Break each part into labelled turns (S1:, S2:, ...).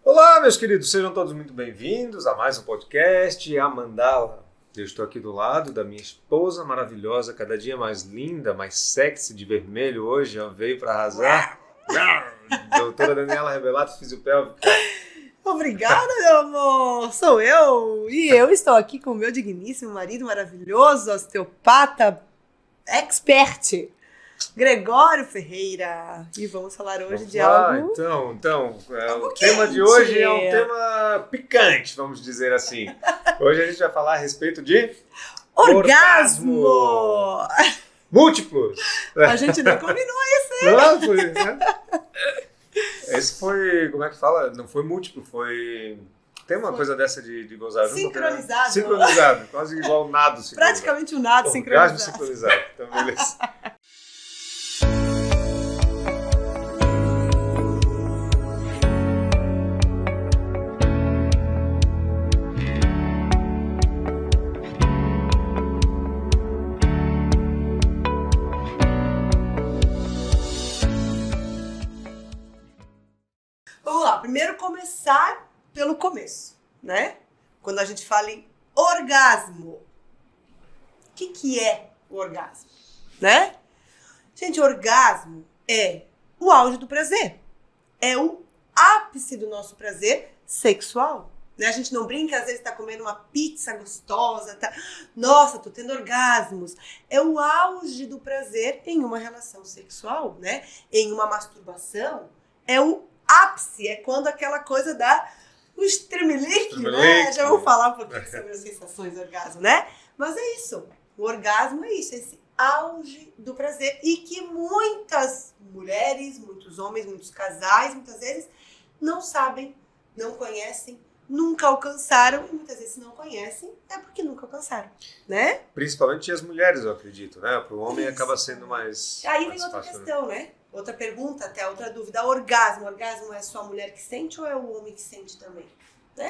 S1: Olá, meus queridos, sejam todos muito bem-vindos a mais um podcast, a Mandala. Eu estou aqui do lado da minha esposa maravilhosa, cada dia mais linda, mais sexy, de vermelho hoje, ela veio para arrasar. Doutora Daniela Rebelato, fisiopélvica.
S2: Obrigada, meu amor! Sou eu! E eu estou aqui com o meu digníssimo marido maravilhoso, osteopata expert, Gregório Ferreira. E vamos falar hoje de algo...
S1: Então,
S2: algo
S1: o tema de hoje é um tema picante, vamos dizer assim. Hoje a gente vai falar a respeito de...
S2: Orgasmo!
S1: Múltiplos!
S2: A gente não combinou isso, hein?
S1: Não, foi, né? Esse foi, como é que fala? Não foi múltiplo, foi... Tem uma coisa dessa de gozar junto?
S2: Sincronizado.
S1: Né? Sincronizado, quase igual nado sincronizado.
S2: Praticamente um nado
S1: Orgasmo
S2: sincronizado.
S1: sincronizado. Então, beleza.
S2: Vamos lá, primeiro começar pelo começo, né? Quando a gente fala em orgasmo. O que é o orgasmo, né? Gente, orgasmo é o auge do prazer. É o ápice do nosso prazer sexual. Né? A gente não brinca, às vezes tá comendo uma pizza gostosa, tá? Nossa, tô tendo orgasmos. É o auge do prazer em uma relação sexual, né? Em uma masturbação. É o ápice, é quando aquela coisa dá o estremelique, né? Já vamos falar um pouquinho sobre as sensações do orgasmo, né? Mas é isso, o orgasmo é isso, esse auge do prazer e que muitas mulheres, muitos homens, muitos casais, muitas vezes não sabem, não conhecem, nunca alcançaram, e muitas vezes não conhecem, é porque nunca alcançaram, né?
S1: Principalmente as mulheres, eu acredito, né? Para o homem acaba sendo mais...
S2: Aí
S1: mais
S2: vem outra
S1: fácil,
S2: questão, né? Outra pergunta, até outra dúvida. Orgasmo. Orgasmo é só a mulher que sente ou é o homem que sente também? Né?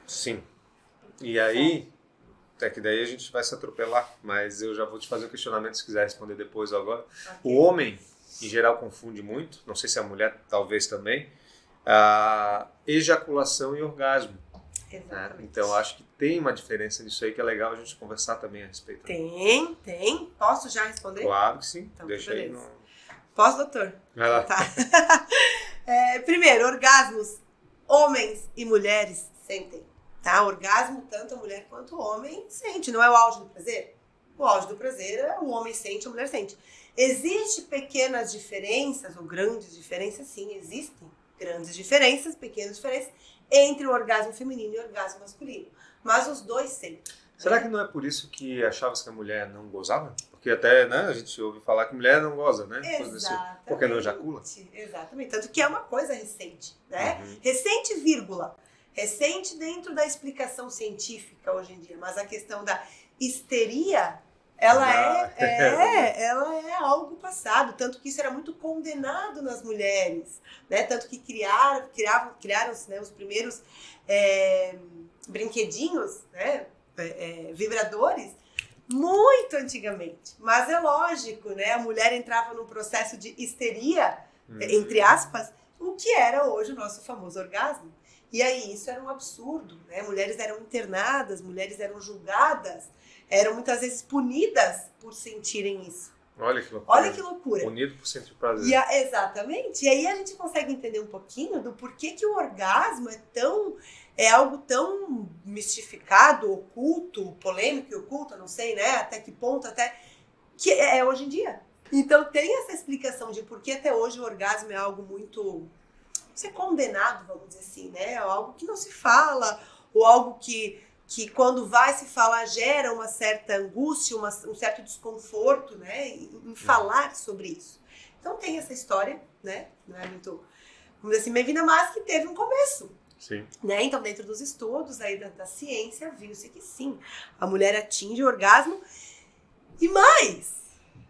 S1: Sim. E aí, até que daí a gente vai se atropelar, mas eu já vou te fazer o questionamento se quiser responder depois ou agora.
S2: Okay.
S1: O homem, em geral, confunde muito, não sei se a mulher talvez também, a ejaculação e orgasmo. Né? Então, acho que tem uma diferença nisso aí que é legal a gente conversar também a respeito.
S2: Tem. Posso já responder?
S1: Claro que sim.
S2: Então,
S1: deixa
S2: beleza.
S1: aí no...
S2: Posso, doutor?
S1: Vai lá.
S2: Tá. Primeiro, orgasmos, homens e mulheres sentem, tá? Orgasmo, tanto a mulher quanto o homem sente. Não é o auge do prazer? O auge do prazer é o homem sente, a mulher sente. Existem pequenas diferenças, ou grandes diferenças? Sim, existem grandes diferenças, pequenas diferenças, entre o orgasmo feminino e o orgasmo masculino. Mas os dois sentem.
S1: Será que não é por isso que achavas que a mulher não gozava? Porque até, né, a gente ouve falar que mulher não goza, né?
S2: Exatamente.
S1: Porque não ejacula?
S2: Exatamente. Tanto que é uma coisa recente, né?
S1: Uhum.
S2: Recente, vírgula. Recente dentro da explicação científica hoje em dia. Mas a questão da histeria, ela é algo passado. Tanto que isso era muito condenado nas mulheres, né? Tanto que criaram-se, né, os primeiros brinquedinhos, né? Vibradores, muito antigamente. Mas é lógico, né? A mulher entrava num processo de histeria, entre aspas, o que era hoje o nosso famoso orgasmo. E aí isso era um absurdo, né? Mulheres eram internadas, mulheres eram julgadas, eram muitas vezes punidas por sentirem isso.
S1: Olha que loucura.
S2: Olha que loucura.
S1: Punido por sentir prazer.
S2: Exatamente. E aí a gente consegue entender um pouquinho do porquê que o orgasmo é algo tão mistificado, oculto, polêmico e oculto, não sei, né? Até que ponto, que é hoje em dia. Então tem essa explicação de por que até hoje o orgasmo é algo muito, ser condenado, vamos dizer assim, né? É algo que não se fala, ou algo que quando vai se falar gera uma certa angústia, um certo desconforto, né? Em falar sobre isso. Então tem essa história, né? Não é muito, vamos dizer assim, bem-vinda, mas que teve um começo.
S1: Sim.
S2: Né? Então, dentro dos estudos aí da ciência, viu-se que sim, a mulher atinge o orgasmo. E mais,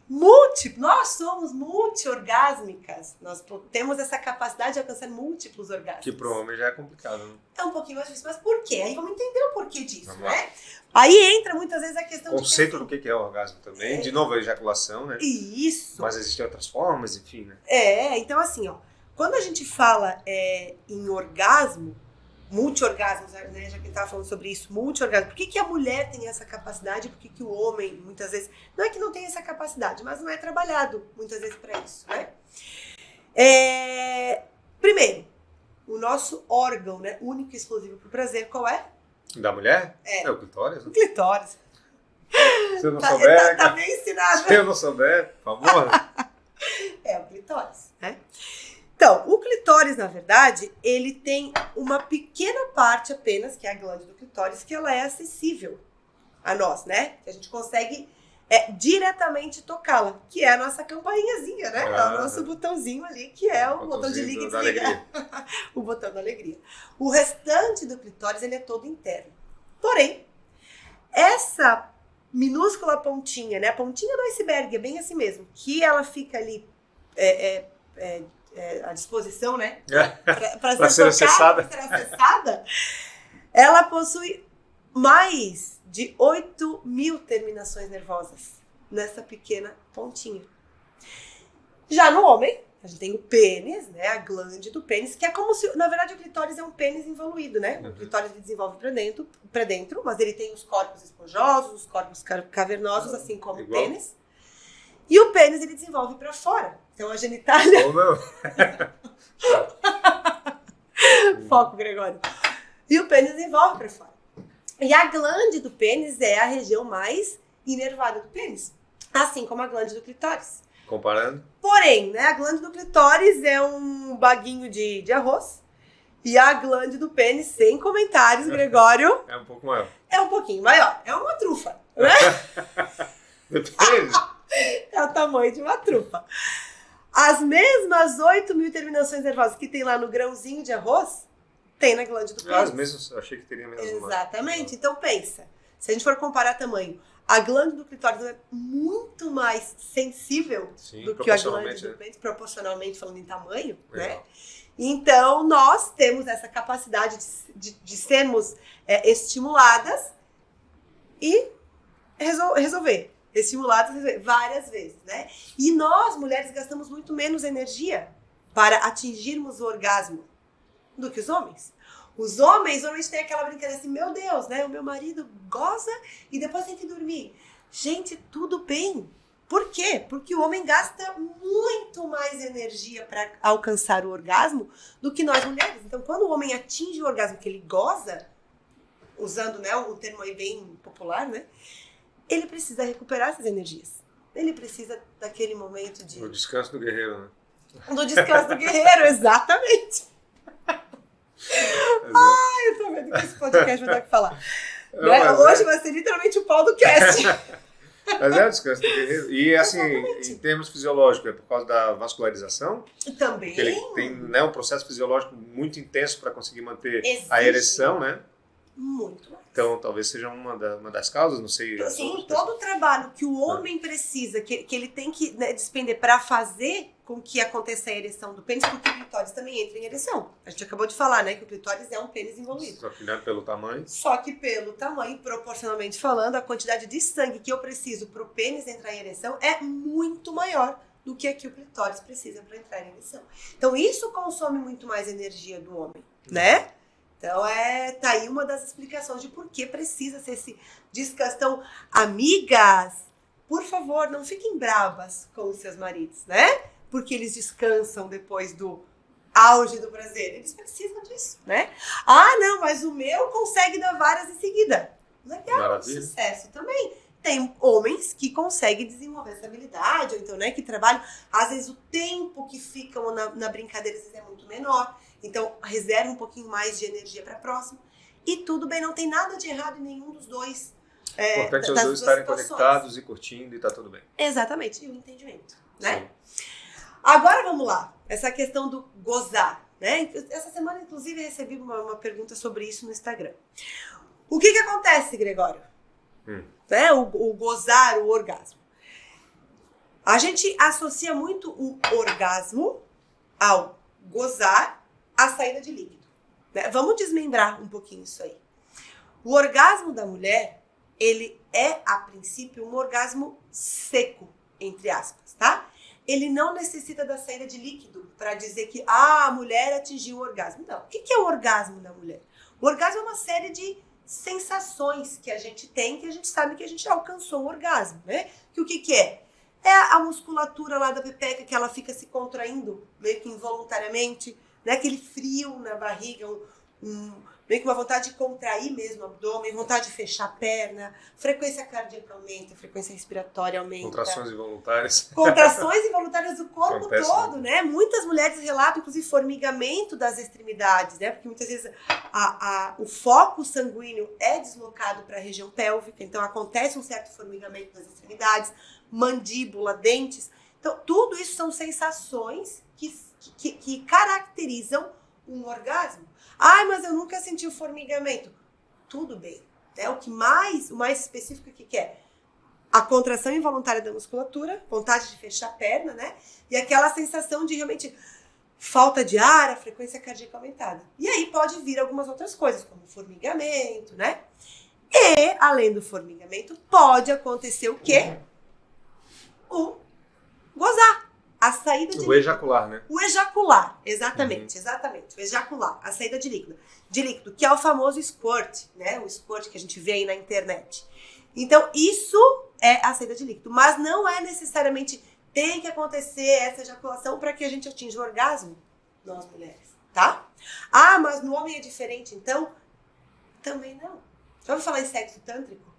S2: Nós somos multi-orgásmicas. Nós temos essa capacidade de alcançar múltiplos orgasmos.
S1: Que pro homem já é complicado, né?
S2: É um pouquinho mais difícil, mas por quê? Aí vamos entender o porquê disso,
S1: Vamos
S2: né? Aí entra muitas vezes a questão
S1: O conceito do que é o orgasmo também. De novo, a ejaculação, né?
S2: Isso.
S1: Mas existem outras formas, enfim, né?
S2: Então assim, ó, quando a gente fala em orgasmo, multi-orgasmos, né? Já que a gente estava falando sobre isso, multi-orgasmo. Por que a mulher tem essa capacidade? Por que o homem, muitas vezes... Não é que não tem essa capacidade, mas não é trabalhado, muitas vezes, para isso, né? Primeiro, o nosso órgão, né, único e exclusivo para o prazer, qual é?
S1: Da mulher? É o clitóris.
S2: O clitóris.
S1: Se eu não souber...
S2: Tá bem ensinado.
S1: Se eu não souber, por favor.
S2: É o clitóris, né? Então, o clitóris, na verdade, ele tem uma pequena parte apenas, que é a glândula do clitóris, que ela é acessível a nós, né? Que a gente consegue diretamente tocá-la, que é a nossa campainhazinha, né? É o nosso botãozinho ali, que é o botão de liga e desliga. O botão da alegria. O restante do clitóris, ele é todo interno. Porém, essa minúscula pontinha, né? A pontinha do iceberg, é bem assim mesmo, que ela fica ali... à disposição, né? Para ser acessada, ela possui mais de 8.000 terminações nervosas nessa pequena pontinha. Já no homem, a gente tem o pênis, né? A glândula do pênis, que é como se, na verdade, o clitóris é um pênis involuído, né? O clitóris ele desenvolve para dentro, mas ele tem os corpos esponjosos, os corpos cavernosos, assim como o pênis. E o pênis ele desenvolve para fora. Então a genitália...
S1: Ou não.
S2: Foco, Gregório. E o pênis desenvolve para fora. E a glande do pênis é a região mais inervada do pênis. Assim como a glande do clitóris.
S1: Comparando?
S2: Porém, né, a glande do clitóris é um baguinho de arroz. E a glande do pênis, sem comentários, Gregório...
S1: É um pouco maior.
S2: É um pouquinho maior. É uma trufa, né?
S1: Depende.
S2: É o tamanho de uma trufa. As mesmas 8.000 terminações nervosas que tem lá no grãozinho de arroz, tem na glande do pênis.
S1: As mesmas, eu achei que teria menos.
S2: Exatamente. Então pensa, se a gente for comparar tamanho, a glândula do clitóris é muito mais sensível do que a glândula do pênis, proporcionalmente falando em tamanho, né? Então nós temos essa capacidade de sermos estimuladas e resolver. Estimuladas várias vezes, né? E nós, mulheres, gastamos muito menos energia para atingirmos o orgasmo do que os homens. Os homens normalmente têm aquela brincadeira assim, meu Deus, né? O meu marido goza e depois tem que dormir. Gente, tudo bem. Por quê? Porque o homem gasta muito mais energia para alcançar o orgasmo do que nós mulheres. Então, quando o homem atinge o orgasmo que ele goza, usando, né, um termo aí bem popular, né? Ele precisa recuperar essas energias. Ele precisa daquele momento de...
S1: O descanso do guerreiro, né?
S2: Do descanso do guerreiro, exatamente. Ai, eu tô vendo que esse podcast vai dar o que falar. Não, hoje vai ser literalmente o pau do cast.
S1: Mas é o descanso do guerreiro. E assim, em termos fisiológicos, é por causa da vascularização?
S2: Também.
S1: Porque ele tem, né, um processo fisiológico muito intenso para conseguir manter a ereção, né?
S2: Muito mais.
S1: Então, talvez seja uma das causas, não sei.
S2: Sim, todo o trabalho que o homem precisa, que ele tem que, né, despender para fazer com que aconteça a ereção do pênis, porque o clitóris também entra em ereção. A gente acabou de falar, né, que o clitóris é um pênis envolvido.
S1: Só que não é pelo tamanho.
S2: Só que pelo tamanho, proporcionalmente falando, a quantidade de sangue que eu preciso para o pênis entrar em ereção é muito maior do que a que o clitóris precisa para entrar em ereção. Então, isso consome muito mais energia do homem, né? Então, tá aí uma das explicações de por que precisa ser esse descanso. Então, amigas, por favor, não fiquem bravas com os seus maridos, né? Porque eles descansam depois do auge do prazer. Eles precisam disso, né? Ah, não, mas o meu consegue dar várias em seguida. Legal, maravilha. Sucesso também. Tem homens que conseguem desenvolver essa habilidade, ou então, né, que trabalham. Às vezes, o tempo que ficam na brincadeira às vezes é muito menor. Então, reserva um pouquinho mais de energia para a próxima. E tudo bem, não tem nada de errado em nenhum dos dois.
S1: O importante é os dois estarem conectados e curtindo e tá tudo bem.
S2: Exatamente, e o entendimento, né? Sim. Agora, vamos lá. Essa questão do gozar, né? Essa semana, inclusive, recebi uma pergunta sobre isso no Instagram. O que acontece, Gregório? Né? O gozar, o orgasmo. A gente associa muito o orgasmo ao gozar, a saída de líquido, né? Vamos desmembrar um pouquinho isso aí. O orgasmo da mulher, ele é, a princípio, um orgasmo seco, entre aspas, tá? Ele não necessita da saída de líquido para dizer que a mulher atingiu o orgasmo. Não. O que é o orgasmo da mulher? O orgasmo é uma série de sensações que a gente tem, que a gente sabe que a gente alcançou o orgasmo, né? Que o que é? É a musculatura lá da pepeca que ela fica se contraindo, meio que involuntariamente, né? Aquele frio na barriga, meio que uma vontade de contrair mesmo o abdômen, vontade de fechar a perna, frequência cardíaca aumenta, frequência respiratória aumenta.
S1: Contrações involuntárias.
S2: Contrações involuntárias do corpo
S1: Acontece,
S2: todo, né? Muitas mulheres relatam, inclusive, formigamento das extremidades, né? Porque muitas vezes o foco sanguíneo é deslocado para a região pélvica, então acontece um certo formigamento das extremidades, mandíbula, dentes. Então, tudo isso são sensações que caracterizam um orgasmo. Ai, mas eu nunca senti o formigamento. Tudo bem. Né? O mais específico que é a contração involuntária da musculatura, vontade de fechar a perna, né? E aquela sensação de realmente falta de ar, a frequência cardíaca aumentada. E aí pode vir algumas outras coisas, como formigamento, né? E, além do formigamento, pode acontecer o quê? O gozar. A saída de líquido.
S1: O ejacular, né?
S2: O ejacular, exatamente. O ejacular, a saída de líquido, que é o famoso squirt, né? O squirt que a gente vê aí na internet. Então, isso é a saída de líquido, mas não é necessariamente tem que acontecer essa ejaculação para que a gente atinja o orgasmo, nós mulheres, tá? Ah, mas no homem é diferente, então? Também não. Já ouviu falar em sexo tântrico?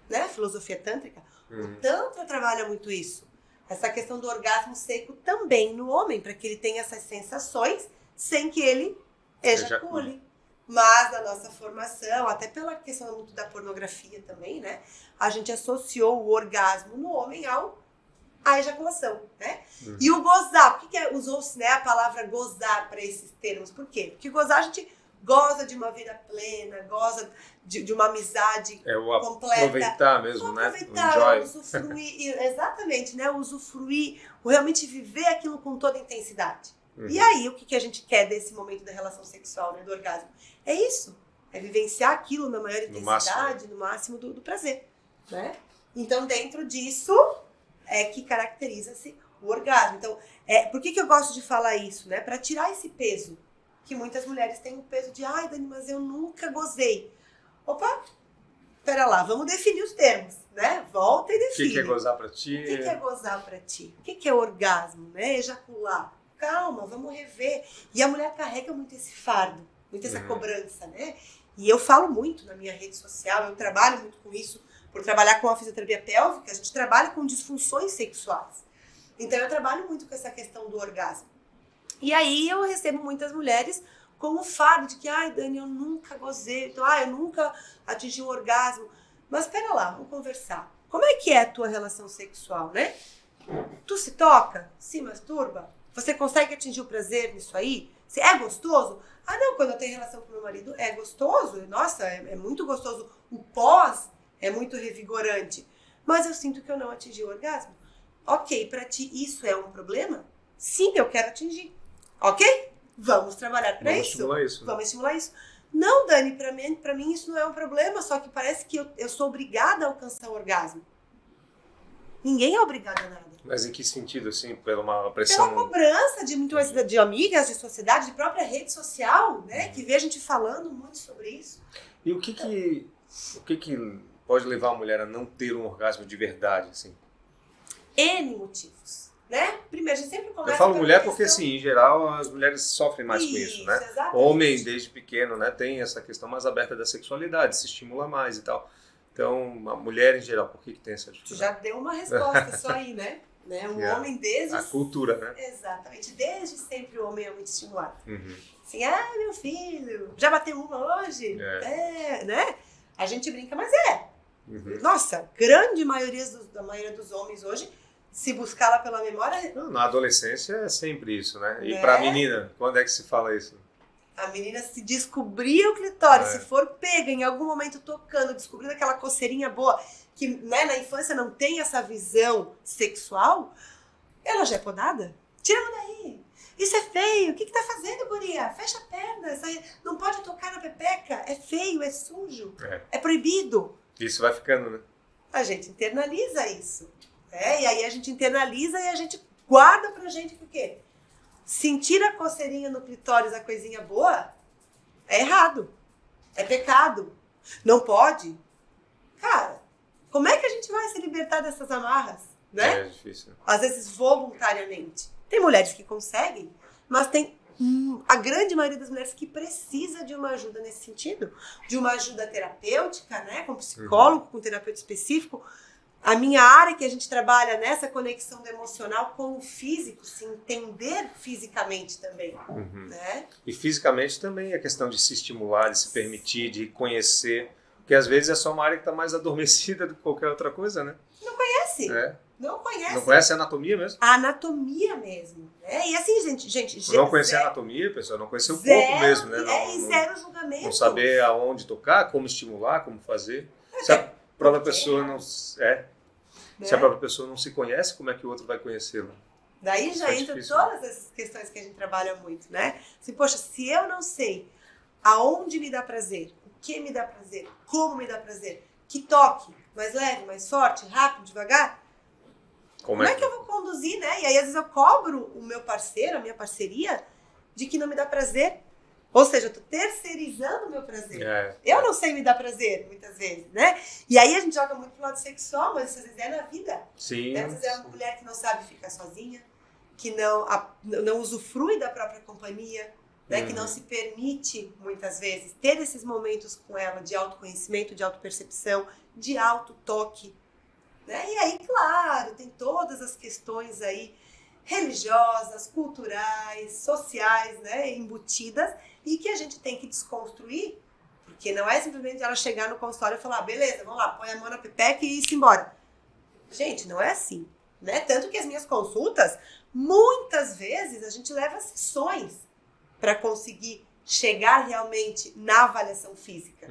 S2: Né? Filosofia tântrica? O Tantra trabalha muito isso. Essa questão do orgasmo seco também no homem, para que ele tenha essas sensações sem que ele ejacule. Mas na nossa formação, até pela questão muito da pornografia também, né? A gente associou o orgasmo no homem à ejaculação, né? E o gozar, por que usou-se, né, a palavra gozar para esses termos? Por quê? Porque gozar a gente goza de uma vida plena, goza de uma amizade completa.
S1: Aproveitar mesmo, né?
S2: Aproveitar, usufruir, exatamente, né? Usufruir, realmente viver aquilo com toda intensidade. E aí, o que a gente quer desse momento da relação sexual, né, do orgasmo? É isso, é vivenciar aquilo na maior intensidade, no máximo do prazer, né? Então, dentro disso, é que caracteriza-se o orgasmo. Então, por que eu gosto de falar isso, né? Para tirar esse peso, que muitas mulheres têm o peso de, ai, Dani, mas eu nunca gozei. Opa, pera lá, vamos definir os termos, né? Volta e define.
S1: O que é gozar pra ti?
S2: O que é gozar pra ti? O que é orgasmo, né? Ejacular. Calma, vamos rever. E a mulher carrega muito esse fardo, muito essa cobrança, né? E eu falo muito na minha rede social, eu trabalho muito com isso, por trabalhar com a fisioterapia pélvica, a gente trabalha com disfunções sexuais. Então eu trabalho muito com essa questão do orgasmo. E aí eu recebo muitas mulheres com o fardo de que, ai, Dani, eu nunca gozei, então, eu nunca atingi o orgasmo. Mas espera lá, vamos conversar. Como é que é a tua relação sexual, né? Tu se toca? Se masturba? Você consegue atingir o prazer nisso aí? É gostoso? Ah, não, quando eu tenho relação com meu marido, é gostoso. Nossa, é muito gostoso. O pós é muito revigorante. Mas eu sinto que eu não atingi o orgasmo. Ok, pra ti isso é um problema? Sim, eu quero atingir. Ok? Vamos trabalhar para isso.
S1: Estimular isso, né?
S2: Vamos estimular isso. Não, Dani, pra mim isso não é um problema, só que parece que eu sou obrigada a alcançar o orgasmo. Ninguém é obrigado a nada.
S1: Mas em que sentido, assim? Pela uma pressão...
S2: Pela cobrança de amigas, de sociedade, de própria rede social, né? Que vê a gente falando muito sobre isso.
S1: E o que pode levar a mulher a não ter um orgasmo de verdade, assim?
S2: N motivos. Né? Primeiro, a gente sempre começa.
S1: Eu falo mulher porque, assim, em geral, as mulheres sofrem mais com isso, né?
S2: Exatamente.
S1: Homem, desde pequeno, né, tem essa questão mais aberta da sexualidade, se estimula mais e tal. Então, a mulher em geral, por que tem essa dificuldade?
S2: Já deu uma resposta só aí, né? Homem desde...
S1: A cultura, né?
S2: Exatamente. Desde sempre o homem é muito estimulado. Assim, meu filho, já bateu uma hoje? Né? A gente brinca, mas Nossa, da maioria dos homens hoje, se buscar lá pela memória...
S1: Na adolescência é sempre isso, né? E pra menina, quando é que se fala isso?
S2: A menina se descobrir o clitóris, se for pega em algum momento tocando, descobrindo aquela coceirinha boa, que, né, na infância não tem essa visão sexual, ela já é podada. Tira ela daí. Isso é feio. O que tá fazendo, guria? Fecha a perna. Não pode tocar na pepeca. É feio, é sujo. É proibido.
S1: Isso vai ficando, né?
S2: A gente internaliza isso. E aí a gente internaliza e a gente guarda pra gente por quê? Sentir a coceirinha no clitóris, a coisinha boa, é errado. É pecado. Não pode. Cara, como é que a gente vai se libertar dessas amarras? Né?
S1: É difícil.
S2: Às vezes voluntariamente. Tem mulheres que conseguem, mas tem a grande maioria das mulheres que precisa de uma ajuda nesse sentido. De uma ajuda terapêutica, né? Com psicólogo, com terapeuta específico. A minha área que a gente trabalha nessa conexão do emocional com o físico, se entender fisicamente também. Né?
S1: E fisicamente também a questão de se estimular, de se permitir, de conhecer. Porque às vezes é só uma área que está mais adormecida do que qualquer outra coisa, né?
S2: Não conhece. Não conhece
S1: a anatomia mesmo?
S2: A anatomia mesmo. E assim, gente...
S1: Não conhecer a anatomia, pessoal, não conhecer o corpo mesmo, né?
S2: Zero julgamento.
S1: Não saber aonde tocar, como estimular, como fazer. Se a própria pessoa não... Se a própria pessoa não se conhece, como é que o outro vai conhecê-la?
S2: Daí já entra todas essas questões que a gente trabalha muito, né? Assim, poxa, se eu não sei aonde me dá prazer, o que me dá prazer, como me dá prazer, que toque, mais leve, mais forte, rápido, devagar, como é que eu vou conduzir, né? E aí, às vezes, eu cobro o meu parceiro, a minha parceria, de que não me dá prazer. Ou seja, eu tô terceirizando o meu prazer. Eu não sei me dar prazer, muitas vezes, né? E aí, a gente joga muito pro lado sexual, mas às vezes é na vida.
S1: Sim.
S2: Às vezes é uma mulher que não sabe ficar sozinha, que não usufrui da própria companhia, né? Que não se permite, muitas vezes, ter esses momentos com ela de autoconhecimento, de autopercepção, de autotoque. Né? E aí, claro, tem todas as questões aí religiosas, culturais, sociais, né, embutidas, e que a gente tem que desconstruir, porque não é simplesmente ela chegar no consultório e falar, beleza, vamos lá, põe a mão na pepeca e ir embora. Gente, não é assim, né? Tanto que as minhas consultas, muitas vezes, a gente leva sessões para conseguir chegar realmente na avaliação física.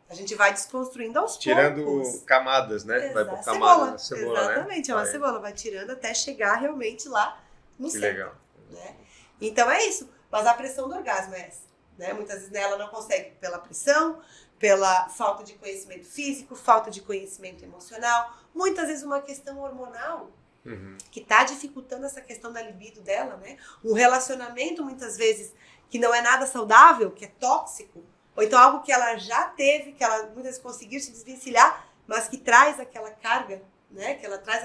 S2: A gente vai desconstruindo aos poucos.
S1: Tirando camadas, né?
S2: Exato.
S1: Vai por camadas. Cebola,
S2: exatamente,
S1: né?
S2: É uma cebola. Vai tirando até chegar realmente lá no centro.
S1: Legal.
S2: Né? Então é isso. Mas a pressão do orgasmo é essa. Né? Muitas vezes ela não consegue pela pressão, pela falta de conhecimento físico, falta de conhecimento emocional. Muitas vezes uma questão hormonal que está dificultando essa questão da libido dela. Né? Um relacionamento, muitas vezes, que não é nada saudável, que é tóxico. Ou então algo que ela já teve, que ela muitas vezes conseguiu se desvencilhar, mas que traz aquela carga, né? Que ela traz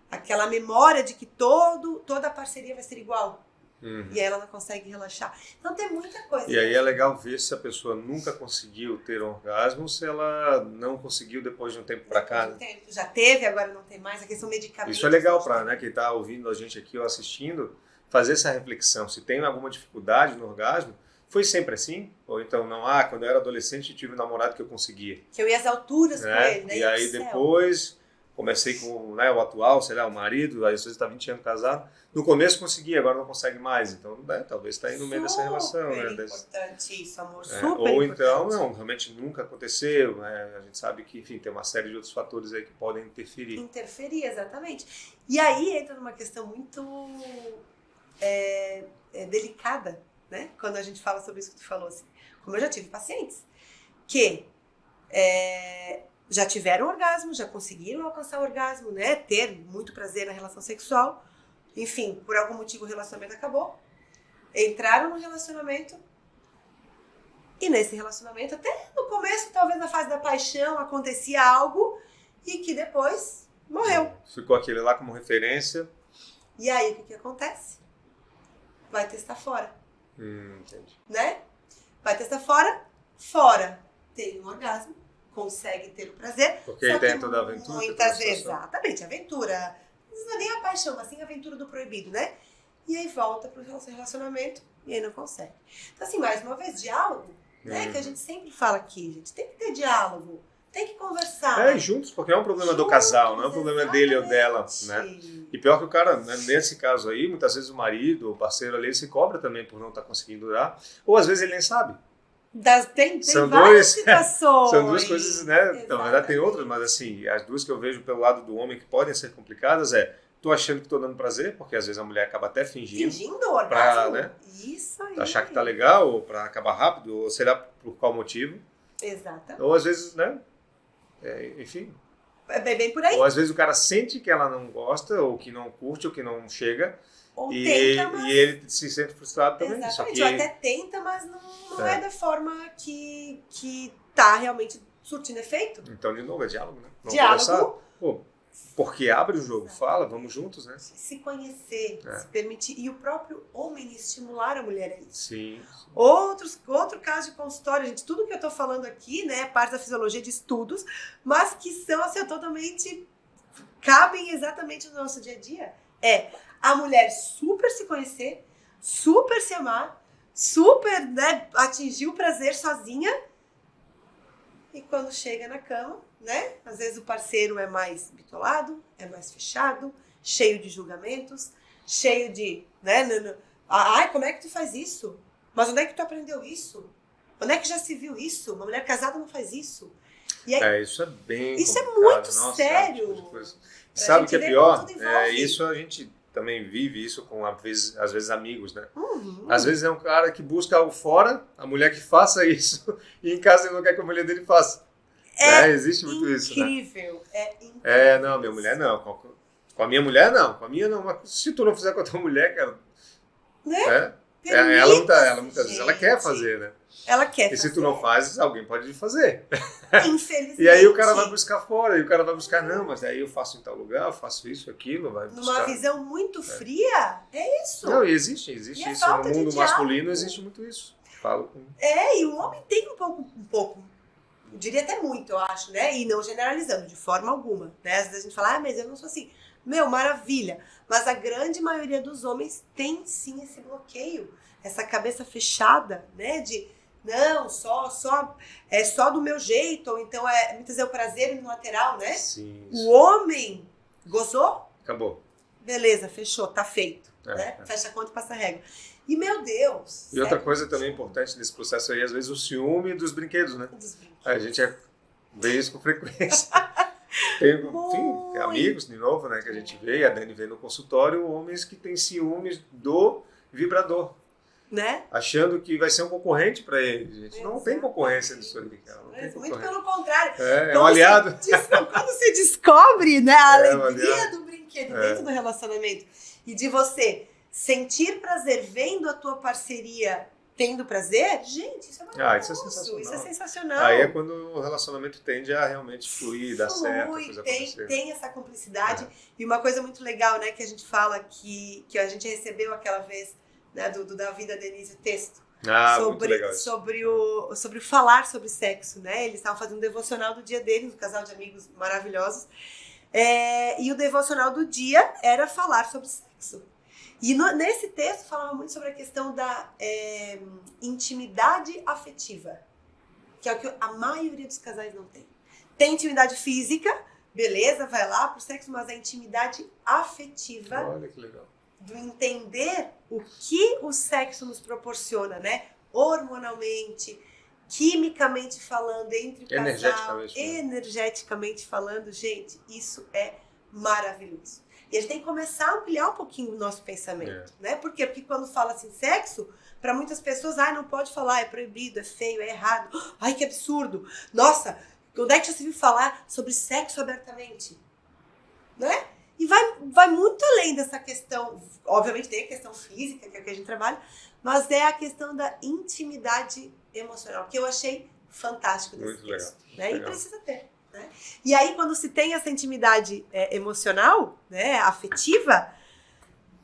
S2: aquela memória de que toda a parceria vai ser igual. E aí ela não consegue relaxar. Então tem muita coisa.
S1: E aí é legal ver se a pessoa nunca conseguiu ter um orgasmo ou se ela não conseguiu depois de um tempo para cá.
S2: Já teve, agora não tem mais. Aqui são medicamentos.
S1: Isso é legal para, né, quem está ouvindo a gente aqui ou assistindo, fazer essa reflexão. Se tem alguma dificuldade no orgasmo, foi sempre assim? Ou então, não, quando eu era adolescente tive um namorado que eu conseguia.
S2: Que eu ia às alturas com ele, né?
S1: E aí depois comecei com, né, o atual, sei lá, o marido, aí você está 20 anos casado. No começo conseguia, agora não consegue mais. Então, né, talvez está aí no meio dessa relação.
S2: Super
S1: né?
S2: Importante isso, amor. Super
S1: ou
S2: importante.
S1: então, não, realmente nunca aconteceu. Né? A gente sabe que, enfim, tem uma série de outros fatores aí que podem interferir.
S2: Interferir, exatamente. E aí entra numa questão muito delicada, né? Quando a gente fala sobre isso que tu falou, assim. Como eu já tive pacientes que já tiveram orgasmo, já conseguiram alcançar o orgasmo, né? Ter muito prazer na relação sexual. Enfim, por algum motivo o relacionamento acabou. Entraram no relacionamento. E nesse relacionamento, até no começo, talvez na fase da paixão, acontecia algo e que depois morreu.
S1: Ficou aquele lá como referência.
S2: E aí, o que acontece? Vai testar fora.
S1: Entendi.
S2: Né? Vai testar fora tem um orgasmo, consegue ter o prazer.
S1: Porque aí tem toda a aventura.
S2: Muitas vezes, exatamente, aventura. Não é nem a paixão, mas sim a aventura do proibido, né? E aí volta pro relacionamento e aí não consegue. Então, assim, mais uma vez, diálogo, né? Que a gente sempre fala aqui, gente. Tem que ter diálogo, tem que conversar.
S1: Juntos, porque é um problema do casal, não é um problema dele ou dela, né? E pior que o cara, né, nesse caso aí, muitas vezes o marido, o parceiro ali, ele se cobra também por não estar conseguindo durar. Ou às vezes ele nem sabe.
S2: Tem
S1: São
S2: várias situações.
S1: São duas coisas, né?
S2: Exatamente.
S1: Na verdade tem outras, mas assim, as duas que eu vejo pelo lado do homem que podem ser complicadas tô achando que tô dando prazer, porque às vezes a mulher acaba até fingindo.
S2: Fingindo orgasmo.
S1: Né?
S2: Isso aí.
S1: Achar que tá legal, ou pra acabar rápido, ou sei lá por qual motivo.
S2: Exatamente.
S1: Ou às vezes, né? Enfim.
S2: É bem por aí.
S1: Ou às vezes o cara sente que ela não gosta, ou que não curte, ou que não chega.
S2: Ou
S1: e
S2: tenta, mas...
S1: ele se sente frustrado também.
S2: Exatamente.
S1: Só que...
S2: Ou até tenta, mas não é da forma que tá realmente surtindo efeito.
S1: Então, de novo, é diálogo, né? Vamos
S2: Diálogo.
S1: conversar. Pô, porque abre o jogo, fala, vamos juntos, né?
S2: Se conhecer, se permitir. E o próprio homem estimular a mulher a isso.
S1: Sim.
S2: Outro caso de consultório, gente, tudo que eu tô falando aqui, né, é parte da fisiologia de estudos, mas que são, assim, totalmente, cabem exatamente no nosso dia a dia. A mulher super se conhecer, super se amar, super, né, atingir o prazer sozinha, e quando chega na cama, né, às vezes o parceiro é mais bitolado, é mais fechado, cheio de julgamentos, cheio de, né, ai, como é que tu faz isso? Mas onde é que tu aprendeu isso? Onde é que já se viu isso? Uma mulher casada não faz isso. E aí,
S1: Isso é bem
S2: isso
S1: complicado.
S2: É muito
S1: Nossa,
S2: sério.
S1: Sabe o que é pior?
S2: É
S1: Isso a gente também vive isso com, às vezes, amigos, né?
S2: Uhum.
S1: Às vezes é um cara que busca algo fora, a mulher que faça isso, e em casa ele não quer que a mulher dele faça. Existe muito isso, né?
S2: Incrível. É
S1: não, minha mulher não. Com a minha mulher não. Com a minha não. Mas se tu não fizer com a tua mulher, cara...
S2: Né?
S1: Ela muitas vezes ela quer fazer, né?
S2: Ela quer
S1: fazer. E se tu não fazes, alguém pode fazer.
S2: Infelizmente.
S1: E aí o cara vai buscar fora, e o cara vai buscar, não, mas aí eu faço em tal lugar, eu faço isso, aquilo, vai buscar.
S2: Numa visão muito fria, é isso.
S1: Não, existe isso. No mundo masculino existe muito isso. Falo com...
S2: E o homem tem um pouco, eu diria até muito, eu acho, né? E não generalizando, de forma alguma. Né? Às vezes a gente fala, mas eu não sou assim. Meu, maravilha. Mas a grande maioria dos homens tem sim esse bloqueio, essa cabeça fechada, né? De não, é só do meu jeito, ou então muitas vezes é o prazer unilateral, né?
S1: Sim.
S2: O homem gozou?
S1: Acabou.
S2: Beleza, fechou, tá feito. Né? Fecha a conta e passa a regra. E meu Deus!
S1: E outra coisa também importante nesse processo aí, às vezes, o ciúme dos brinquedos, né? A gente vê isso com frequência. Tem, enfim, amigos, de novo, né, que a gente vê, a Dani vê no consultório, homens que têm ciúmes do vibrador.
S2: Né?
S1: Achando que vai ser um concorrente para ele. Gente, não tem concorrência nisso aí, cara.
S2: Muito pelo contrário.
S1: É um aliado.
S2: Quando você descobre, né, a alegria do brinquedo dentro do relacionamento e de você sentir prazer vendo a tua parceria tendo prazer, gente, isso é maravilhoso.
S1: Isso é sensacional.
S2: Isso é sensacional.
S1: Aí é quando o relacionamento tende a realmente fluir, dar certo, a coisa acontecer.
S2: Tem essa cumplicidade. E uma coisa muito legal, né, que a gente fala que a gente recebeu aquela vez, né, do Davi da Denise, o texto.
S1: Muito legal isso.
S2: Sobre o falar sobre sexo, né? Eles estavam fazendo um devocional do dia deles, um casal de amigos maravilhosos. E o devocional do dia era falar sobre sexo. E nesse texto falava muito sobre a questão da intimidade afetiva, que é o que a maioria dos casais não tem. Tem intimidade física, beleza, vai lá pro sexo, mas a intimidade afetiva,
S1: olha que legal,
S2: do entender o que o sexo nos proporciona, né? Hormonalmente, quimicamente falando, entre o casal, energeticamente falando, gente, isso é maravilhoso. E a gente tem que começar a ampliar um pouquinho o nosso pensamento, né? Por quê? Porque quando fala assim, sexo, para muitas pessoas, não pode falar, é proibido, é feio, é errado. Ai, que absurdo. Nossa, onde é que já se viu falar sobre sexo abertamente? Né? E vai muito além dessa questão. Obviamente tem a questão física, que é o que a gente trabalha, mas é a questão da intimidade emocional, que eu achei fantástico desse texto. Né? E precisa ter. Né? E aí, quando se tem essa intimidade emocional, né, afetiva,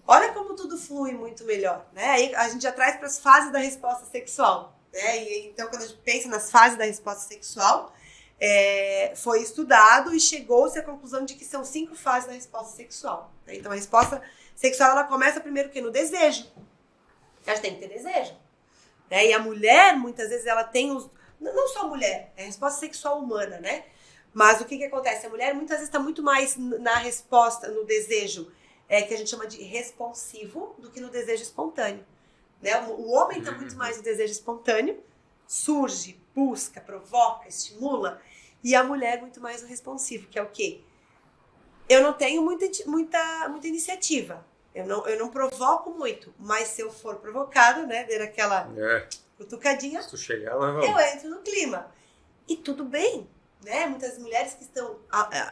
S2: olha como tudo flui muito melhor. Né? Aí a gente já traz para as fases da resposta sexual. Né? E então, quando a gente pensa nas fases da resposta sexual, foi estudado e chegou-se à conclusão de que são 5 fases da resposta sexual. Né? Então, a resposta sexual ela começa primeiro no desejo. A gente tem que ter desejo. Né? E a mulher, muitas vezes, ela tem não só a mulher, é a resposta sexual humana, né? Mas o que acontece? A mulher muitas vezes está muito mais na resposta, no desejo, que a gente chama de responsivo, do que no desejo espontâneo. Né? O homem está muito mais no desejo espontâneo, surge, busca, provoca, estimula, e a mulher muito mais o responsivo, que é o quê? Eu não tenho muita iniciativa, eu não provoco muito, mas se eu for provocada, né, der aquela cutucadinha,
S1: se tu chegar, vamos.
S2: eu entro no clima. E tudo bem, né? Muitas mulheres que estão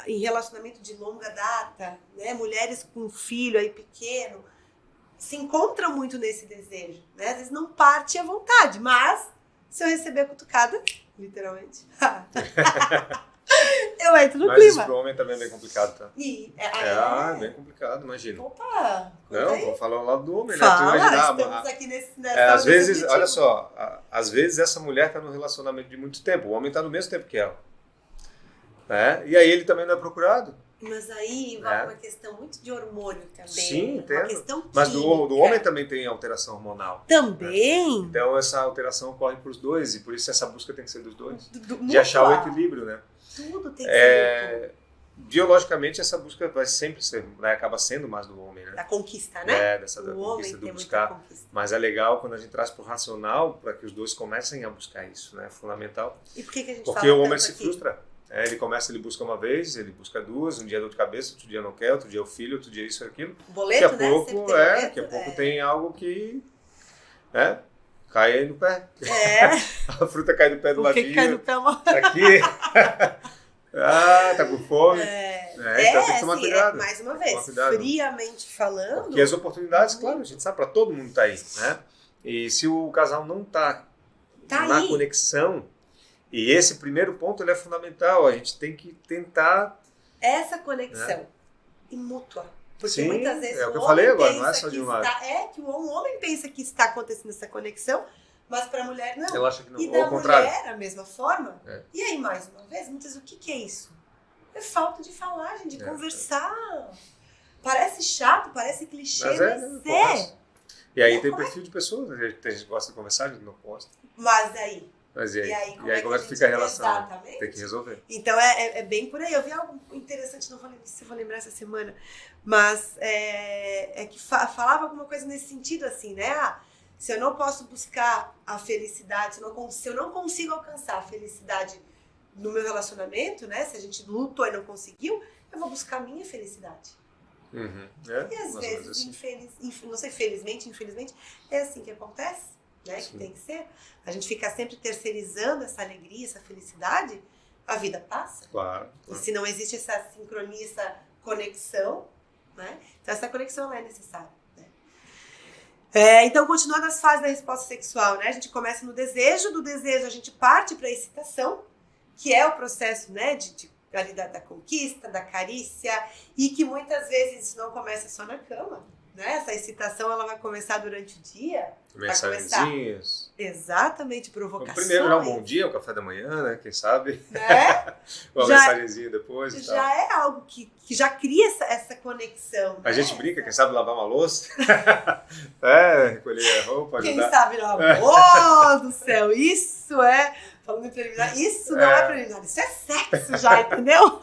S2: em relacionamento de longa data, né? Mulheres com filho aí pequeno, se encontram muito nesse desejo, né? Às vezes não parte à vontade, mas se eu receber a cutucada, literalmente, eu entro no
S1: clima.
S2: Mas
S1: isso pro homem também é bem complicado, tá? É bem complicado, imagina.
S2: Opa!
S1: Não, vamos falar o lado do homem,
S2: Fala,
S1: né? Tu imaginar,
S2: estamos aqui nessa
S1: às vezes, olha só, às vezes essa mulher tá no relacionamento de muito tempo, o homem tá no mesmo tempo que ela. Né? E aí ele também não é procurado.
S2: Mas aí vai uma questão muito de hormônio também.
S1: Sim, entendo.
S2: Uma questão
S1: mas do homem também tem alteração hormonal.
S2: Também?
S1: Né? Então essa alteração ocorre para os dois, e por isso essa busca tem que ser dos dois. De achar o equilíbrio, né?
S2: Tudo tem que ser.
S1: Biologicamente essa busca vai sempre ser, né? Acaba sendo mais do homem, né?
S2: Da conquista, né?
S1: Da conquista, do buscar. Mas é legal quando a gente traz pro racional para que os dois comecem a buscar isso, né? Fundamental.
S2: E por que a gente
S1: Porque o homem se frustra. Ele busca uma vez, ele busca duas, um dia dor de cabeça, outro dia não quer, outro dia é o filho, outro dia isso e aquilo.
S2: Boleto,
S1: daqui a pouco, daqui a pouco tem algo que cai aí no pé. A fruta cai no pé do ladinho.
S2: Cai no pé
S1: aqui. Tá com fome. Então tem que tomar cuidado.
S2: Mais uma vez, friamente falando.
S1: Porque as oportunidades, claro, a gente sabe, para todo mundo tá aí, né? E se o casal não tá na conexão, e esse primeiro ponto ele é fundamental, a gente tem que tentar...
S2: Essa conexão mútua. Porque
S1: sim,
S2: muitas vezes
S1: é o que eu falei agora, não é só de um lado.
S2: Que o homem pensa que está acontecendo essa conexão, mas para a mulher não.
S1: Ela acha que não.
S2: E
S1: ou
S2: da
S1: ao contrário.
S2: mulher, a mesma forma. E aí, mais uma vez, muitas vezes, o que é isso? É falta de falar, gente, de conversar. Parece chato, parece clichê, mas é.
S1: E aí tem perfil de pessoas, né? Tem gente que gosta de conversar, a gente não gosta.
S2: Mas aí?
S1: Mas e aí como é que fica a relação?
S2: Exatamente.
S1: Tem que resolver.
S2: Então é bem por aí. Eu vi algo interessante, não vou lembrar se eu vou lembrar essa semana, mas que falava alguma coisa nesse sentido assim, né? Se eu não posso buscar a felicidade, se eu não consigo alcançar a felicidade no meu relacionamento, né? Se a gente lutou e não conseguiu, eu vou buscar a minha felicidade. E às vezes, assim. Não sei, felizmente, infelizmente, é assim que acontece. Né, que tem que ser. A gente fica sempre terceirizando essa alegria, essa felicidade, a vida passa.
S1: Claro.
S2: E se não existe essa sincronia, essa conexão, né? Então essa conexão ela é necessária. Né? Então, continuando as fases da resposta sexual, né? A gente começa no desejo, do desejo a gente parte para a excitação, que é o processo, né, da conquista, da carícia, e que muitas vezes isso não começa só na cama. Né? Essa excitação ela vai começar durante o dia.
S1: Mensagenzinhas.
S2: Exatamente, provocações.
S1: Primeiro já um bom dia, um café da manhã, né? Quem sabe?
S2: Né?
S1: Uma mensagenzinha depois e tal.
S2: Já é algo que já cria essa conexão.
S1: A gente brinca, quem sabe lavar uma louça. Recolher a roupa, ajudar.
S2: Quem sabe lavar, do céu, isso é... Falando em preliminar, isso não é preliminar, isso é sexo já, entendeu?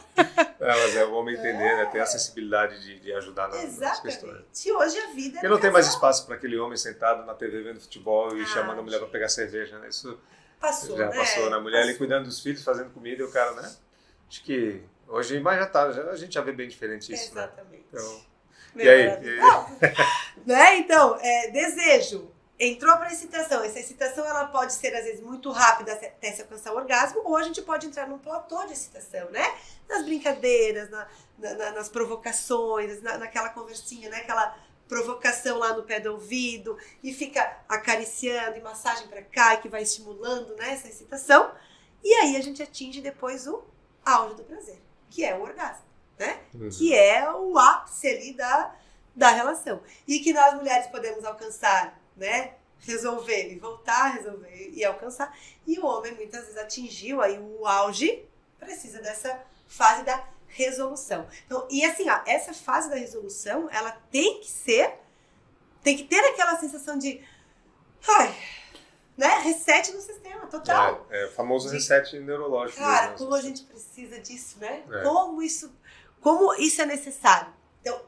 S1: Mas é o homem entender, né? Ter a sensibilidade de ajudar nas questões.
S2: Exatamente. Hoje a vida
S1: porque não tem mais espaço para aquele homem sentado na TV vendo futebol e chamando a mulher para pegar cerveja, né? Isso
S2: passou,
S1: já passou, né? A mulher ali cuidando dos filhos, fazendo comida e o cara, né? Acho que hoje, mas a gente já vê bem diferente isso,
S2: exatamente.
S1: Né? Então, e aí?
S2: Né? Então, desejo. Entrou para a excitação. Essa excitação ela pode ser, às vezes, muito rápida até se alcançar o orgasmo, ou a gente pode entrar num platô de excitação, né? Nas brincadeiras, nas provocações, naquela conversinha, né? Aquela provocação lá no pé do ouvido, e fica acariciando, e massagem para cá, e que vai estimulando, né, essa excitação. E aí a gente atinge depois o auge do prazer, que é o orgasmo, né? Que é o ápice ali da relação. E que nós mulheres podemos alcançar, né? Resolver e voltar a resolver e alcançar. E o homem muitas vezes atingiu aí o auge, precisa dessa fase da resolução. Então, e assim, essa fase da resolução, ela tem que ter aquela sensação de né? Reset no sistema, total.
S1: É o famoso reset neurológico.
S2: Cara, como a gente precisa disso, né? Como isso é necessário. Então,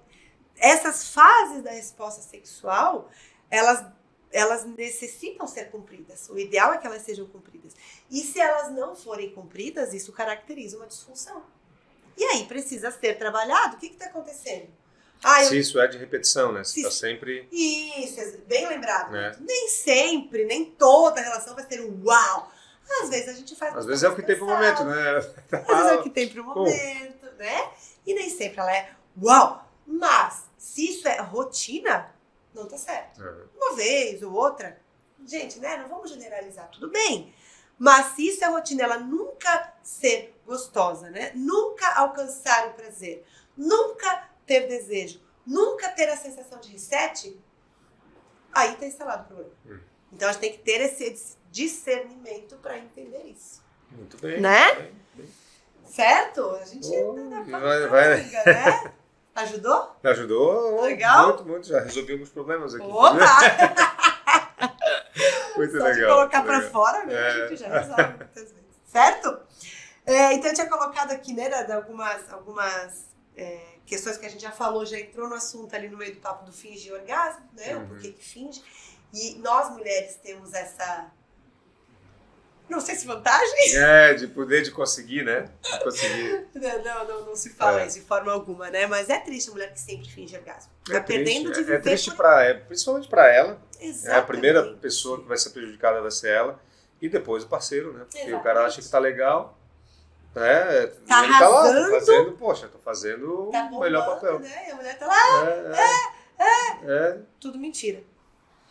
S2: essas fases da resposta sexual, elas elas necessitam ser cumpridas. O ideal é que elas sejam cumpridas. E se elas não forem cumpridas, isso caracteriza uma disfunção. E aí precisa ser trabalhado. O que está acontecendo?
S1: Se isso é de repetição, né? Você está sempre...
S2: Isso, bem lembrado.
S1: É.
S2: Nem sempre, nem toda relação vai ser uau. Às vezes a gente faz...
S1: Às vezes é o que tem pro momento, né?
S2: Às vezes é o que tem pro momento, né? E nem sempre ela é uau. Mas, se isso é rotina, não tá certo. Uma vez ou outra, gente, né? Não vamos generalizar, tudo bem. Mas se isso é rotina, ela nunca ser gostosa, né? Nunca alcançar o prazer, nunca ter desejo, nunca ter a sensação de reset, aí tá instalado o problema. Então a gente tem que ter esse discernimento para entender isso.
S1: Muito bem.
S2: Né?
S1: Bem.
S2: Certo? A gente
S1: vai.
S2: Né? Ajudou?
S1: Ajudou.
S2: Legal?
S1: Muito. Já resolvi alguns problemas aqui.
S2: Opa!
S1: Muito
S2: Só
S1: legal.
S2: de colocar para fora, né? A gente já resolve muitas vezes. Certo? Então eu tinha colocado aqui, né, algumas questões que a gente já falou, já entrou no assunto ali no meio do papo do fingir orgasmo, né? O porquê que finge. E nós mulheres temos essa, não sei se vantagem.
S1: De poder de conseguir, né? De conseguir.
S2: Não se fala isso de forma alguma, né? Mas é triste a mulher que sempre finge orgasmo. Tá perdendo de viver.
S1: É triste principalmente para ela.
S2: Exatamente.
S1: A primeira pessoa que vai ser prejudicada vai ser ela. E depois o parceiro, né? Porque
S2: Exatamente.
S1: o cara acha que tá legal. Né?
S2: Tá
S1: ele tá lá,
S2: arrasando.
S1: tô fazendo
S2: Tá
S1: o melhor
S2: bombando,
S1: papel.
S2: né? E a mulher tá lá, tudo mentira.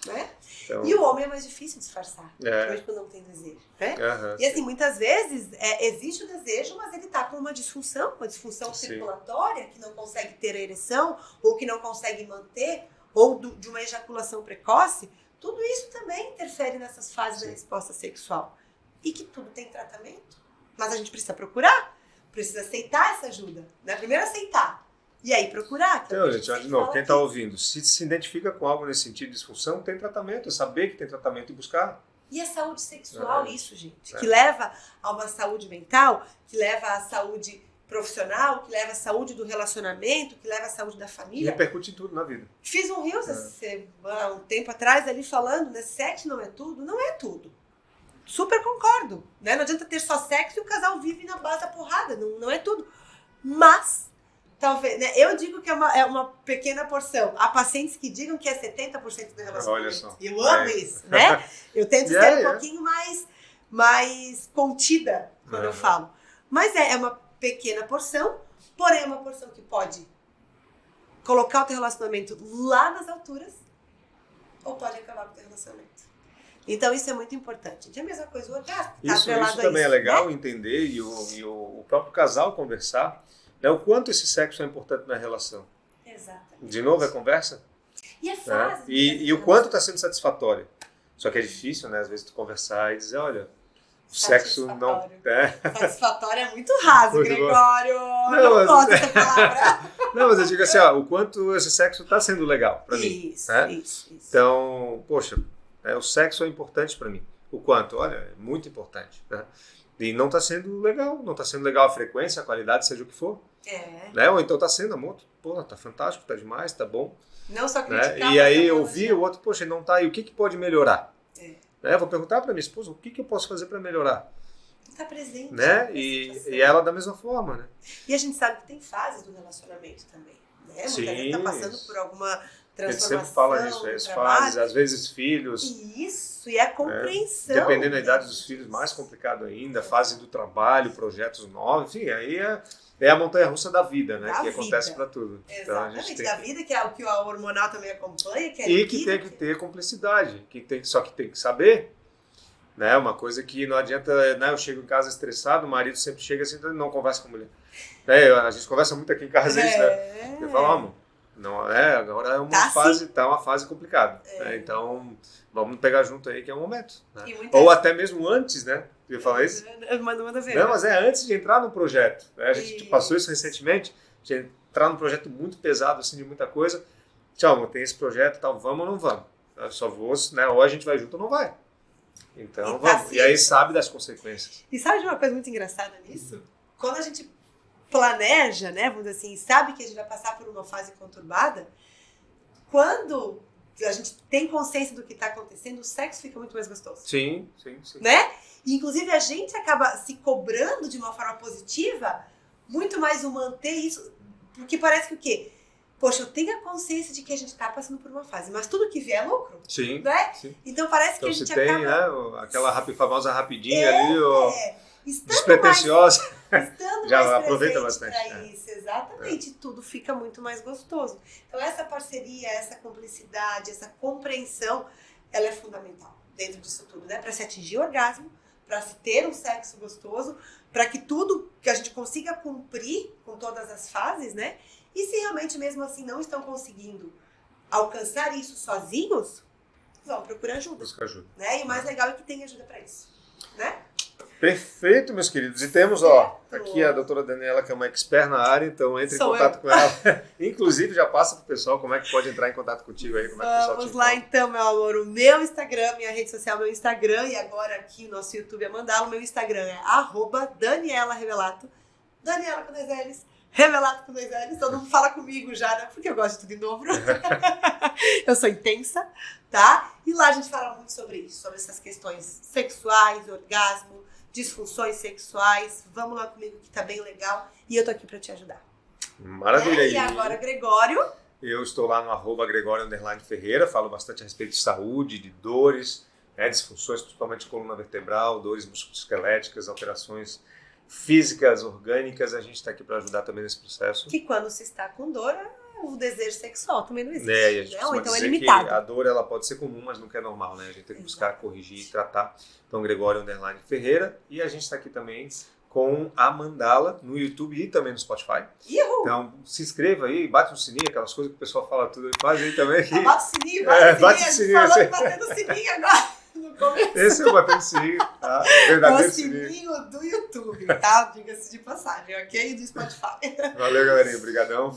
S2: Né?
S1: Então,
S2: E o homem é mais difícil disfarçar,
S1: É.
S2: principalmente quando não tem desejo. Né?
S1: aham,
S2: E assim, muitas vezes existe o desejo, mas ele tá com uma disfunção
S1: Sim.
S2: circulatória, que não consegue ter a ereção, ou que não consegue manter, ou de uma ejaculação precoce. Tudo isso também interfere nessas fases da resposta sexual. E que tudo tem tratamento. Mas a gente precisa procurar, precisa aceitar essa ajuda. Né? Primeiro aceitar. E aí procurar.
S1: Então, gente, de novo, quem está ouvindo, se identifica com algo nesse sentido de disfunção, tem tratamento, é saber que tem tratamento e buscar.
S2: E a saúde sexual, isso, gente, que leva a uma saúde mental, que leva à saúde profissional, que leva à saúde do relacionamento, que leva à saúde da
S1: E
S2: família.
S1: repercute em tudo na vida.
S2: Fiz um Reels há um tempo atrás ali falando, né? Sexo não é tudo? Não é tudo. Super concordo, né? Não adianta ter só sexo e o casal vive na base da porrada, não é tudo. Mas, talvez, né? Eu digo que é uma pequena porção. Há pacientes que digam que é 70% do relacionamento.
S1: Olha só.
S2: Eu amo isso, né? Eu tento ser um pouquinho mais contida quando eu falo. Mas é uma pequena porção, porém é uma porção que pode colocar o teu relacionamento lá nas alturas ou pode acabar com o teu relacionamento. Então isso é muito importante. É a mesma coisa o orgasmo.
S1: Isso também é legal, né? Entender e o próprio casal conversar, né, o quanto esse sexo é importante na relação.
S2: Exatamente.
S1: De novo, é conversa.
S2: E é fase.
S1: E o quanto está sendo satisfatório. Só que é difícil, né? Às vezes tu conversar e dizer, olha, o sexo não...
S2: Satisfatório é muito raso,
S1: muito
S2: Gregório. Não gosto dessa palavra.
S1: Não, mas eu digo assim, o quanto esse sexo está sendo legal para mim.
S2: Isso.
S1: Então, poxa, o sexo é importante para mim. O quanto? Olha, é muito importante. Né? E não está sendo legal a frequência, a qualidade, seja o que for. Né? Ou então está sendo, amor, pô, tá fantástico, tá demais, tá bom.
S2: Não só criticar.
S1: E aí eu vi o outro, poxa, não tá, e o que pode melhorar? Né? Vou perguntar para minha esposa, o que eu posso fazer para melhorar?
S2: Está presente.
S1: Né? E ela da mesma forma, né?
S2: E a gente sabe que tem fases do relacionamento também. Né? Muitas vezes está passando por alguma transformação.
S1: A gente sempre fala isso, as fases, às vezes filhos.
S2: Isso, e a compreensão.
S1: Dependendo da idade dos filhos, mais complicado ainda, fase do trabalho, projetos novos, enfim, aí é a montanha-russa da vida, né? Que acontece para tudo.
S2: Exatamente, então, da vida, que é o que a hormonal também acompanha. Que
S1: tem que ter cumplicidade, só que tem que saber. Né? Uma coisa que não adianta, né? Eu chego em casa estressado, o marido sempre chega assim, não conversa com a mulher. A gente conversa muito aqui em casa isso, né? Eu falo, amor, não, agora é uma fase complicada. Né? Então, vamos pegar junto aí que é um momento. Né? Ou até mesmo antes, né? Eu ia falar isso?
S2: Manda ver.
S1: Não, mas é antes de entrar no projeto. Né? A gente passou isso recentemente, de entrar num projeto muito pesado, assim, de muita coisa. Tchau, tem esse projeto e tal, vamos ou não vamos? Eu só vou, né? Ou a gente vai junto ou não vai. Então, vamos. E aí sabe das consequências.
S2: E sabe de uma coisa muito engraçada nisso? Quando a gente planeja, né, vamos dizer assim, sabe que a gente vai passar por uma fase conturbada, quando a gente tem consciência do que está acontecendo, o sexo fica muito mais gostoso.
S1: Sim.
S2: Né? E, inclusive, a gente acaba se cobrando de uma forma positiva, muito mais o manter isso, porque parece que o quê? Poxa, eu tenho a consciência de que a gente está passando por uma fase, mas tudo que vier é lucro.
S1: Sim.
S2: Né?
S1: Sim.
S2: Então parece que
S1: Então
S2: a gente
S1: se tem,
S2: acaba...
S1: né, aquela famosa rapidinha ali, ó,
S2: estando
S1: despretensiosa,
S2: estando
S1: já
S2: mais
S1: aproveita
S2: presente
S1: bastante.
S2: para isso, exatamente, tudo fica muito mais gostoso. Então essa parceria, essa cumplicidade, essa compreensão, ela é fundamental dentro disso tudo, né? Para se atingir o orgasmo, para se ter um sexo gostoso, para que tudo que a gente consiga cumprir com todas as fases, né? E se realmente mesmo assim não estão conseguindo alcançar isso sozinhos, vão procurar ajuda.
S1: Busca ajuda.
S2: Né? E o mais legal é que tem ajuda para isso, né?
S1: Perfeito, meus queridos. E temos, ó, aqui a doutora Daniela, que é uma expert na área, então entre em contato com ela. Inclusive, já passa pro pessoal como é que pode entrar em contato contigo aí. Como é que o pessoal
S2: Vamos lá
S1: encontra.
S2: então, meu amor. O meu Instagram, minha rede social, meu Instagram, e agora aqui o nosso YouTube é Mandala. O meu Instagram é @DanielaRevelato. Daniela com 2 L's. Revelato com 2 L's. Todo mundo fala comigo já, né? Porque eu gosto de tudo em dobro. Eu sou intensa, tá? E lá a gente fala muito sobre isso, sobre essas questões sexuais, orgasmo, disfunções sexuais. Vamos lá comigo que tá bem legal. E eu tô aqui pra te ajudar.
S1: Maravilha.
S2: E agora, Gregório.
S1: Eu estou lá no @Gregório_Ferreira, falo bastante a respeito de saúde, de dores, né, disfunções, principalmente coluna vertebral, dores musculoesqueléticas, alterações físicas, orgânicas. A gente está aqui para ajudar também nesse processo.
S2: Que quando se está com dor, o desejo sexual também não existe.
S1: E a gente
S2: né?
S1: costuma
S2: Ou então é
S1: dizer
S2: limitado.
S1: que a dor ela pode ser comum, mas nunca é normal, né? A gente tem que buscar corrigir e tratar. Então, Gregório_Ferreira. E a gente está aqui também com a Mandala no YouTube e também no Spotify.
S2: Uhul.
S1: Então, se inscreva aí, bate no sininho, aquelas coisas que o pessoal fala tudo. Faz aí também. Aqui.
S2: Bate o sininho,
S1: bate o sininho.
S2: Falando batendo o sininho agora. No começo.
S1: Esse é o batendo sininho, tá? Verdadeiro
S2: O sininho do YouTube, tá? Diga-se de passagem, ok? Do Spotify.
S1: Valeu, galerinha. Obrigadão.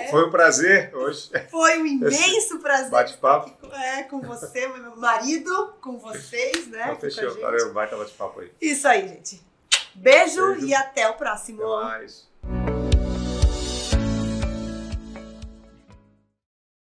S1: Foi um prazer hoje.
S2: Foi um imenso prazer
S1: bate-papo.
S2: estar aqui com você, meu marido, com vocês, né?
S1: Então, fechou. Valeu, baita bate-papo aí.
S2: Isso aí, gente. Beijo
S1: Beijo.
S2: e até o próximo.
S1: Até mais.